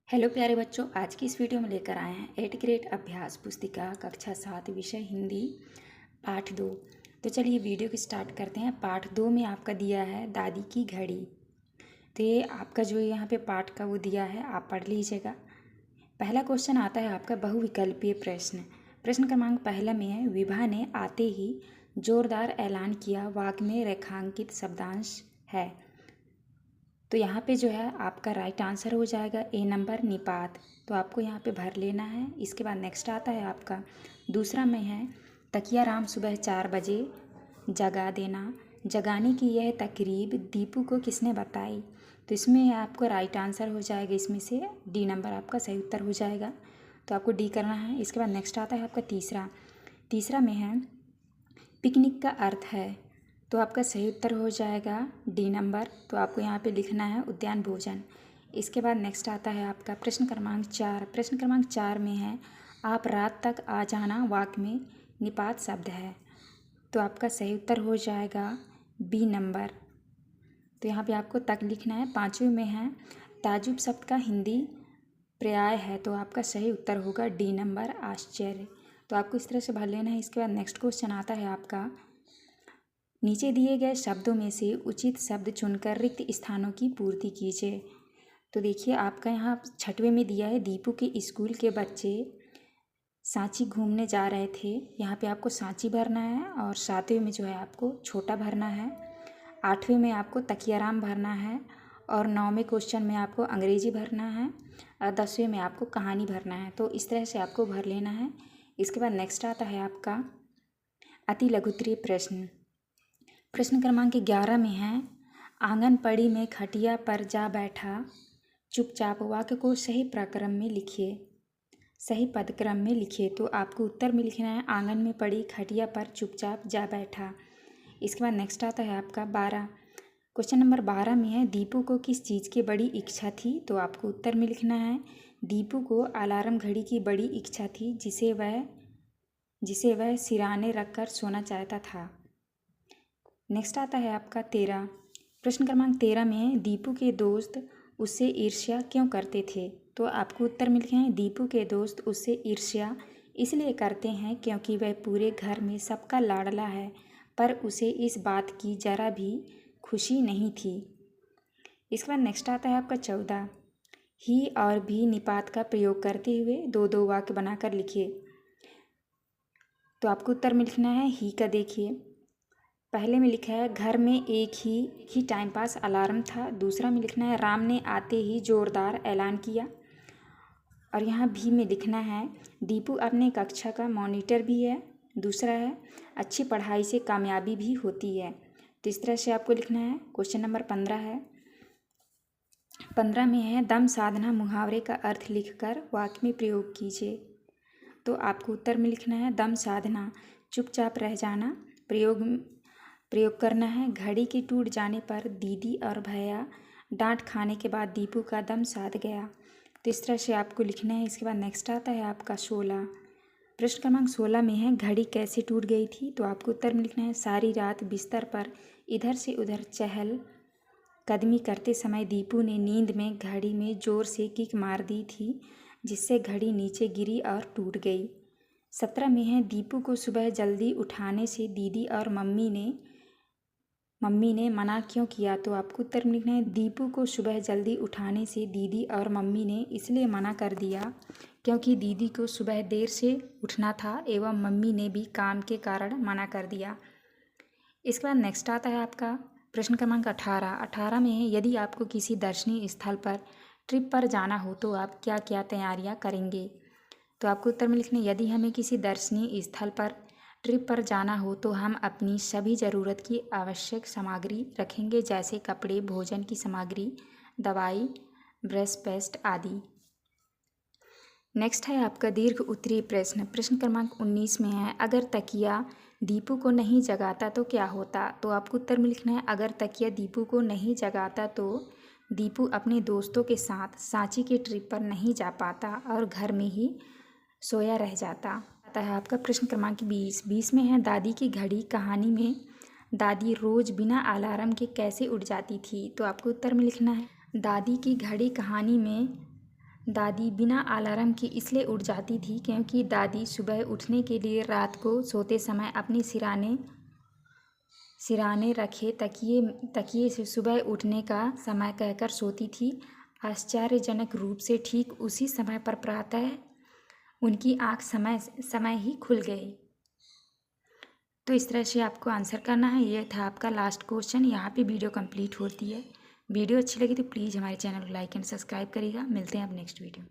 Hello प्यारे बच्चों, आज की इस वीडियो में लेकर आए हैं 8th ग्रेड अभ्यास पुस्तिका कक्षा 7 विषय हिंदी पाठ 2। तो चलिए वीडियो की स्टार्ट करते हैं। पाठ 2 में आपका दिया है दादी की घड़ी। तो ये आपका जो यहाँ पे पाठ का वो दिया है, आप पढ़ लीजिएगा। पहला क्वेश्चन आता है आपका बहुविकल्पीय प्रश्न। प्रश्न क्रमांक पहला में है, विभा ने आते ही जोरदार ऐलान किया, वाक्य में रेखांकित शब्दांश है। तो यहाँ पे जो है आपका राइट आंसर हो जाएगा ए नंबर निपात। तो आपको यहाँ पे भर लेना है। इसके बाद नेक्स्ट आता है आपका दूसरा में है, तकिया राम सुबह 4 बजे जगा देना, जगाने की यह तकरीब दीपू को किसने बताई। तो इसमें आपको राइट आंसर हो जाएगा, इसमें से डी नंबर आपका सही उत्तर हो जाएगा। तो आपको डी करना है। इसके बाद नेक्स्ट आता है आपका तीसरा में है, पिकनिक का अर्थ है। तो आपका सही उत्तर हो जाएगा डी नंबर। तो आपको यहाँ पे लिखना है उद्यान भोजन। इसके बाद नेक्स्ट आता है आपका प्रश्न क्रमांक 4। प्रश्न क्रमांक 4 में है, आप रात तक आ जाना, वाक्य में निपात शब्द है। तो आपका सही उत्तर हो जाएगा बी नंबर। तो यहाँ पे आपको तक लिखना है। पाँचवें में है, ताजुब शब्द का हिंदी पर्याय है। तो आपका सही उत्तर होगा डी नंबर आश्चर्य। तो आपको इस तरह से भर लेना है। इसके बाद नेक्स्ट क्वेश्चन आता है आपका, नीचे दिए गए शब्दों में से उचित शब्द चुनकर रिक्त स्थानों की पूर्ति कीजिए। तो देखिए आपका यहाँ 6वें में दिया है, दीपू के स्कूल के बच्चे सांची घूमने जा रहे थे। यहाँ पे आपको सांची भरना है। और 7वें में जो है आपको छोटा भरना है। 8वें में आपको तकियाराम भरना है। और 9वें क्वेश्चन में आपको अंग्रेजी भरना है। और 10वें में आपको कहानी भरना है। तो इस तरह से आपको भर लेना है। इसके बाद नेक्स्ट आता है आपका अति लघुत्तरीय प्रश्न। प्रश्न क्रमांक 11 में है, आंगन पड़ी में खटिया पर जा बैठा, चुपचाप, वाक्य को सही प्रक्रम में लिखिए, सही पदक्रम में लिखिए। तो आपको उत्तर में लिखना है, आंगन में पड़ी खटिया पर चुपचाप जा बैठा। इसके बाद नेक्स्ट आता है आपका 12। क्वेश्चन नंबर 12 में है, दीपू को किस चीज़ की बड़ी इच्छा थी। तो आपको उत्तर में लिखना है, दीपू को अलार्म घड़ी की बड़ी इच्छा थी, जिसे वह सिराने रखकर सोना चाहता था। नेक्स्ट आता है आपका 13। प्रश्न क्रमांक 13 में है, दीपू के दोस्त उससे ईर्ष्या क्यों करते थे। तो आपको उत्तर में लिखे हैं, दीपू के दोस्त उससे ईर्ष्या इसलिए करते हैं क्योंकि वह पूरे घर में सबका लाडला है, पर उसे इस बात की जरा भी खुशी नहीं थी। इसके बाद नेक्स्ट आता है आपका 14। ही और भी निपात का प्रयोग करते हुए दो दो वाक्य बनाकर लिखिए। तो आपको उत्तर में लिखना है, ही का देखिए पहले में लिखा है, घर में एक ही टाइम पास अलार्म था। दूसरा में लिखना है, राम ने आते ही जोरदार ऐलान किया। और यहाँ भी में लिखना है, दीपू अपने कक्षा का मॉनिटर भी है। दूसरा है, अच्छी पढ़ाई से कामयाबी भी होती है। तो इस तरह से आपको लिखना है। क्वेश्चन नंबर 15 है। 15 में है, दम साधना मुहावरे का अर्थ लिखकर वाक्य में प्रयोग कीजिए। तो आपको उत्तर में लिखना है, दम साधना चुपचाप रह जाना, प्रयोग करना है। घड़ी के टूट जाने पर दीदी और भैया डांट खाने के बाद दीपू का दम साध गया। तो इस तरह से आपको लिखना है। इसके बाद नेक्स्ट आता है आपका 16। प्रश्न क्रमांक 16 में है, घड़ी कैसे टूट गई थी। तो आपको उत्तर में लिखना है, सारी रात बिस्तर पर इधर से उधर चहल कदमी करते समय दीपू ने नींद में घड़ी में जोर से किक मार दी थी, जिससे घड़ी नीचे गिरी और टूट गई। 17 में है, दीपू को सुबह जल्दी उठाने से दीदी और मम्मी ने मना क्यों किया। तो आपको उत्तर में लिखना है, दीपू को सुबह जल्दी उठाने से दीदी और मम्मी ने इसलिए मना कर दिया क्योंकि दीदी को सुबह देर से उठना था एवं मम्मी ने भी काम के कारण मना कर दिया। इसके बाद नेक्स्ट आता है आपका प्रश्न क्रमांक 18। 18 में है, यदि आपको किसी दर्शनीय स्थल पर ट्रिप पर जाना हो तो आप क्या क्या तैयारियां करेंगे। तो आपको उत्तर में लिखना है, यदि हमें किसी दर्शनीय स्थल पर ट्रिप पर जाना हो तो हम अपनी सभी ज़रूरत की आवश्यक सामग्री रखेंगे, जैसे कपड़े, भोजन की सामग्री, दवाई, ब्रश, पेस्ट आदि। नेक्स्ट है आपका दीर्घ उत्तरीय प्रश्न। प्रश्न क्रमांक 19 में है, अगर तकिया दीपू को नहीं जगाता तो क्या होता। तो आपको उत्तर में लिखना है, अगर तकिया दीपू को नहीं जगाता तो दीपू अपने दोस्तों के साथ सांची के ट्रिप पर नहीं जा पाता और घर में ही सोया रह जाता। आता है आपका प्रश्न क्रमांक 20 में है, दादी की घड़ी कहानी में दादी रोज बिना अलार्म के कैसे उठ जाती थी। तो आपको उत्तर में लिखना है, दादी की घड़ी कहानी में दादी बिना अलार्म के इसलिए उठ जाती थी क्योंकि दादी सुबह उठने के लिए रात को सोते समय अपनी सिराने रखे तकिए से सुबह उठने का समय कहकर सोती थी। आश्चर्यजनक रूप से ठीक उसी समय पर प्रातः उनकी आँख समय ही खुल गई। तो इस तरह से आपको आंसर करना है। ये था आपका लास्ट क्वेश्चन। यहाँ पे वीडियो कंप्लीट होती है। वीडियो अच्छी लगी तो प्लीज़ हमारे चैनल को लाइक एंड सब्सक्राइब करिएगा। मिलते हैं अब नेक्स्ट वीडियो।